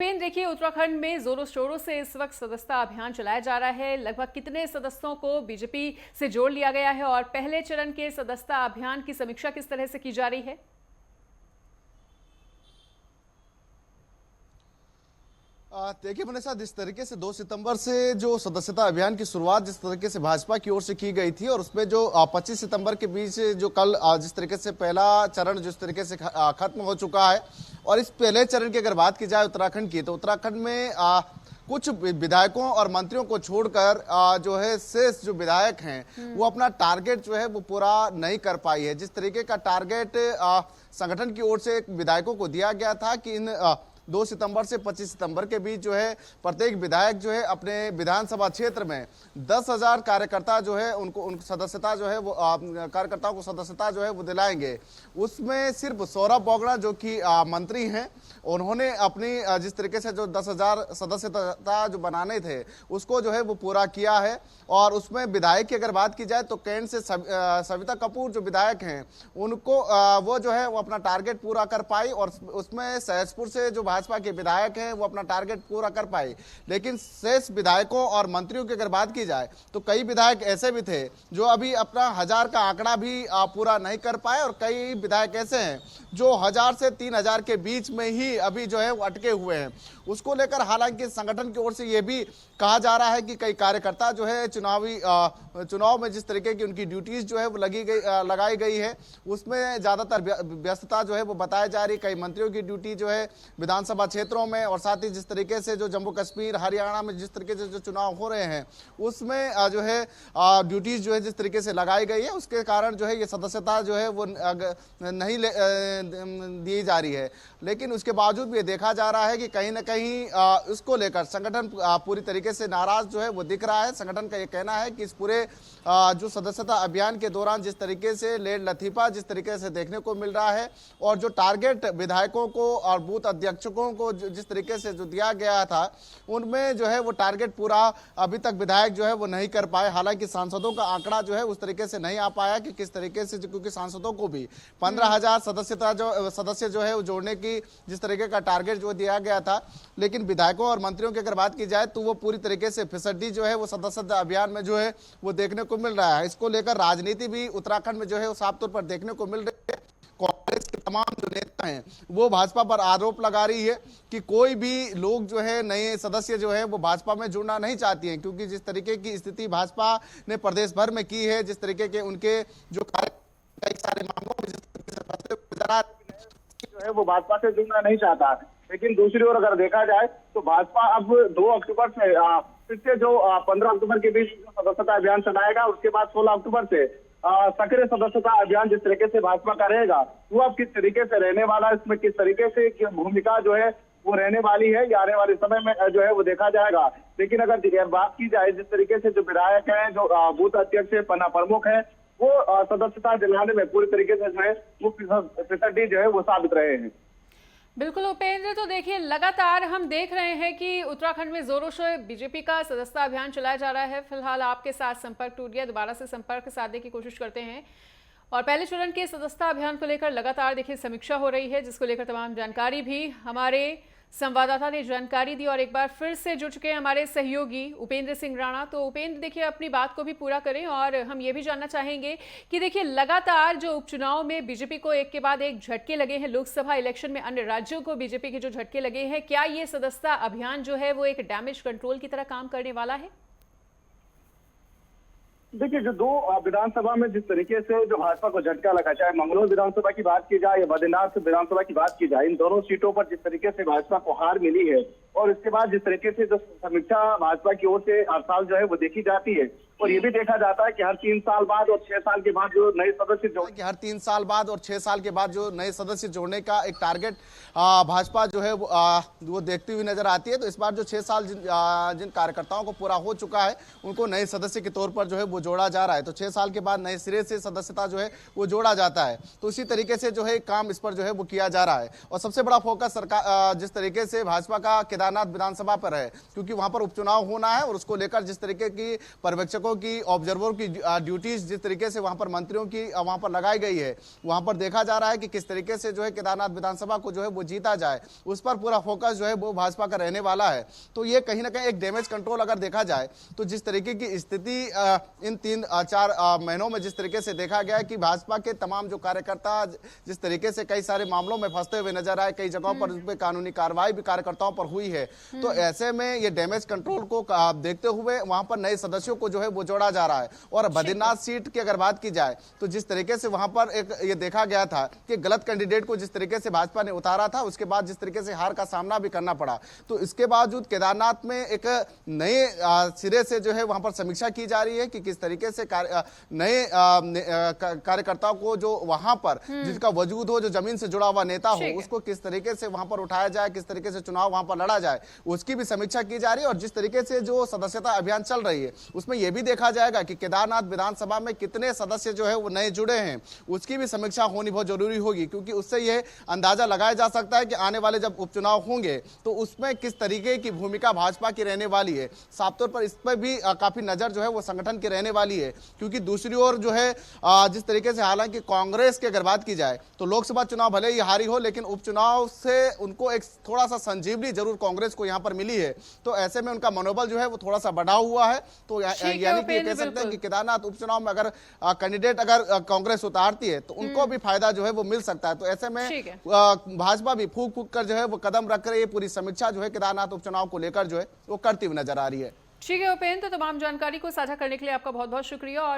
Pen देखिए, उत्तराखंड में जोरों शोरों से इस वक्त सदस्यता अभियान चलाया जा रहा है। लगभग कितने सदस्यों को बीजेपी से जोड़ लिया गया है और पहले चरण के सदस्यता अभियान की समीक्षा किस तरह से की जा रही है? देखिए मनीषा, जिस तरीके से 2 सितंबर से जो सदस्यता अभियान की शुरुआत जिस तरीके से भाजपा की ओर से की गई थी और उसमें जो 25 सितंबर के बीच जो कल जिस तरीके से पहला चरण जिस तरीके से खत्म हो चुका है। और इस पहले चरण की अगर बात की जाए उत्तराखंड की, तो उत्तराखंड में कुछ विधायकों और मंत्रियों को छोड़कर जो है शेष जो विधायक हैं वो अपना टारगेट जो है वो पूरा नहीं कर पाई है। जिस तरीके का टारगेट संगठन की ओर से विधायकों को दिया गया था कि इन 2 सितंबर से 25 सितंबर के बीच जो है प्रत्येक विधायक जो है अपने विधानसभा क्षेत्र में 10,000 कार्यकर्ता जो है उनको सदस्यता जो है वो कार्यकर्ताओं को सदस्यता जो है वो दिलाएंगे। उसमें सिर्फ सौरभ बोगड़ा जो कि मंत्री हैं, उन्होंने अपनी जिस तरीके से जो 10,000 सदस्यता जो बनाने थे उसको जो है वो पूरा किया है। और उसमें विधायक की अगर बात की जाए तो कैंट से सविता कपूर जो विधायक हैं उनको वो जो है वो अपना टारगेट पूरा कर पाई। और उसमें सहसपुर से जो भाजपा के विधायक हैं वो अपना टारगेट पूरा कर पाए। लेकिन शेष विधायकों और मंत्रियों की अगर बात की जाए तो कई विधायक ऐसे भी थे जो अभी अपना 1000 का आंकड़ा भी पूरा नहीं कर पाए, और कई विधायक ऐसे हैं जो 1000 से 3000 के बीच में ही अभी जो है वो अटके हुए हैं। उसको लेकर हालांकि संगठन की ओर से यह भी कहा जा रहा है कि कई कार्यकर्ता जो है चुनाव में जिस तरीके की उनकी ड्यूटीज जो है वो लगाई गई है उसमें ज्यादातर व्यस्तता जो है वो बताई जा रही। कई मंत्रियों की ड्यूटी जो है विधानसभा क्षेत्रों में, और साथ ही जिस तरीके से जो जम्मू कश्मीर हरियाणा में जिस तरीके से जो चुनाव हो रहे हैं उसमें जो है ड्यूटीज जो है जिस तरीके से लगाई गई है उसके कारण जो है ये सदस्यता जो है वो नहीं दी जा रही है। लेकिन उसके बावजूद भी देखा जा रहा है कि कहीं ना कहीं इसको लेकर संगठन पूरी तरीके से नाराज जो है वो दिख रहा है। संगठन का ये कहना है कि इस पूरे जो सदस्यता अभियान के दौरान जिस तरीके से लेड लतीफा जिस तरीके से देखने को मिल रहा है और जो टारगेट विधायकों को और बूथ अध्यक्षकों को जिस तरीके से जो दिया गया था उनमें जो है वो टारगेट पूरा अभी तक विधायक जो है वो नहीं कर पाए। हालांकि सांसदों का आंकड़ा जो है उस तरीके से नहीं आ पाया कि किस तरीके से, क्योंकि सांसदों को भी 15,000 सदस्य जो है वो जोड़ने की जिस तरीके का टारगेट जो दिया गया था। लेकिन विधायकों और मंत्रियों की अगर बात की जाए तो वो पूरी तरीके से फिसड्डी जो है वो सदस्यता अभियान में जो है वो देखने को मिल रहा है। इसको लेकर राजनीति भी उत्तराखंड में जो है वो साफ तौर पर देखने को मिल रही है। कांग्रेस के तमाम जो नेता हैं वो भाजपा पर आरोप लगा रही है कि कोई भी लोग जो है नए सदस्य जो है वो भाजपा में जुड़ना नहीं चाहती हैं, क्योंकि जिस तरीके की स्थिति भाजपा ने प्रदेश भर में की है, जिस तरीके के उनके जो कई सारे मामलों में जिस तरीके से फंसे जो है वो भाजपा से जुड़ना नहीं चाहता। लेकिन दूसरी ओर अगर देखा जाए तो भाजपा अब 2 अक्टूबर से फिर से जो 15 अक्टूबर के बीच सदस्यता अभियान चलाएगा, उसके बाद 16 अक्टूबर से सक्रिय सदस्यता अभियान जिस तरीके से भाजपा का रहेगा वो अब किस तरीके से रहने वाला, इसमें किस तरीके से भूमिका जो है वो रहने वाली है या आने वाले समय में जो है वो देखा जाएगा। लेकिन अगर बात की जाए जिस तरीके से जो विधायक हैं, जो बूथ अध्यक्ष प्रमुख है, वो सदस्यता दिलाने में पूरी तरीके से जो है वो फिसड्डी जो है वो साबित रहे हैं। बिल्कुल उपेंद्र, तो देखिए लगातार हम देख रहे हैं कि उत्तराखंड में जोरों से बीजेपी का सदस्यता अभियान चलाया जा रहा है। फिलहाल आपके साथ संपर्क टूट गया, दोबारा से संपर्क साधने की कोशिश करते हैं। और पहले चरण के सदस्यता अभियान को लेकर लगातार देखिए समीक्षा हो रही है, जिसको लेकर तमाम जानकारी भी हमारे संवाददाता ने जानकारी दी। और एक बार फिर से जुड़ चुके हैं हमारे सहयोगी उपेंद्र सिंह राणा। तो उपेंद्र देखिए अपनी बात को भी पूरा करें, और हम ये भी जानना चाहेंगे कि देखिए लगातार जो उपचुनाव में बीजेपी को एक के बाद एक झटके लगे हैं, लोकसभा इलेक्शन में अन्य राज्यों को बीजेपी के जो झटके लगे हैं, क्या ये सदस्यता अभियान जो है वो एक डैमेज कंट्रोल की तरह काम करने वाला है? देखिए, जो 2 विधानसभा में जिस तरीके से जो भाजपा को झटका लगा, चाहे मंगलौर विधानसभा की बात की जाए या बद्रीनाथ विधानसभा की बात की जाए, इन दोनों सीटों पर जिस तरीके से भाजपा को हार मिली है और इसके बाद जिस तरीके से जो समीक्षा भाजपा की ओर से हर साल जो है वो देखी जाती है, और ये भी देखा जाता है कि हर 3 साल बाद और 6 साल के बाद जो नए सदस्य हर 3 साल बाद और 6 साल के बाद जो नए सदस्य जोड़ने का एक टारगेट भाजपा जो है वो देखती हुई नजर आती है। तो इस बार जो 6 साल जिन कार्यकर्ताओं को पूरा हो चुका है उनको नए सदस्य के तौर पर जो है वो जोड़ा जा रहा है। तो 6 साल के बाद नए सिरे से सदस्यता जो है वो जोड़ा जाता है। तो इसी तरीके से जो है काम इस पर जो है वो किया जा रहा है। और सबसे बड़ा फोकस सरकार जिस तरीके से भाजपा का केदारनाथ विधानसभा पर है, क्योंकि वहां पर उपचुनाव होना है और उसको लेकर जिस तरीके की पर्यवेक्षकों पर्यवेक्षकों की, ऑब्जर्वर की ड्यूटीज जिस तरीके से वहां पर मंत्रियों की वहां पर लगाई गई है, वहां पर देखा जा रहा है कि किस तरीके से जो है केदारनाथ विधानसभा को जो है वो जीता जाए, उस पर पूरा फोकस जो है वो भाजपा का रहने वाला है। तो ये कहीं ना कहीं एक डैमेज कंट्रोल अगर देखा जाए तो जिस तरीके की स्थिति इन 3-4 महीनों में जिस तरीके से देखा गया है कि भाजपा के तमाम जो कार्यकर्ता जिस तरीके से कई सारे मामलों में फंसते हुए नजर आए, कई जगहों पर उस पर कानूनी कार्रवाई भी कार्यकर्ताओं पर हुई है, तो ऐसे में ये डैमेज कंट्रोल को देखते हुए वहां पर नए सदस्यों को जो है वो जोड़ा जा रहा है। और बद्रीनाथ सीट की अगर बात की जाए तो जिस तरीके से वहां पर एक ये देखा गया था कि गलत कैंडिडेट को जिस तरीके से भाजपा ने उतारा था, उसके बाद जिस तरीके से हार का सामना भी करना पड़ा, तो इसके बावजूद केदारनाथ में एक नए सिरे से जो है वहां पर समीक्षा की जा रही है कि किस तरीके से नए कार्यकर्ताओं को जो वहां पर जिसका वजूद हो, जो जमीन से जुड़ा हुआ नेता हो, उसको किस तरीके से वहां पर उठाया जाए, किस तरीके से चुनाव वहां पर लड़ा जाए, उसकी भी समीक्षा की जा रही है। और जिस तरीके से जो सदस्यता अभियान चल रही है उसमें यह भी देखा जाएगा कि केदारनाथ विधानसभा में कितने सदस्य जो है वो नए जुड़े हैं, उसकी भी समीक्षा होनी बहुत जरूरी होगी, क्योंकि उससे यह अंदाजा लगाया जा सकता है कि आने वाले जब उपचुनाव होंगे तो उसमें किस तरीके की भूमिका भाजपा की रहने वाली है। साफ तौर पर इस पर भी काफी नजर जो है वो संगठन की रहने वाली है, क्योंकि दूसरी ओर जो है जिस तरीके से हालांकि कांग्रेस की अगर बात की जाए तो लोकसभा चुनाव भले ही हारी हो, लेकिन उपचुनाव से उनको एक थोड़ा सा संजीवनी जरूर कांग्रेस को यहां पर मिली है, तो ऐसे में उनका मनोबल जो है वो थोड़ा सा बढ़ा हुआ है। तो यानी कि कह सकते हैं कि केदारनाथ उपचुनाव में अगर कैंडिडेट अगर कांग्रेस उतारती है तो उनको भी फायदा जो है वो मिल सकता है। तो ऐसे में भाजपा भी फूक फूक कर जो है वो कदम रख रही है, पूरी समीक्षा जो है केदारनाथ उपचुनाव को लेकर जो है वो करती हुई नजर आ रही है। ठीक है उपेंद्र, तो तमाम जानकारी को साझा करने के लिए आपका बहुत बहुत शुक्रिया। और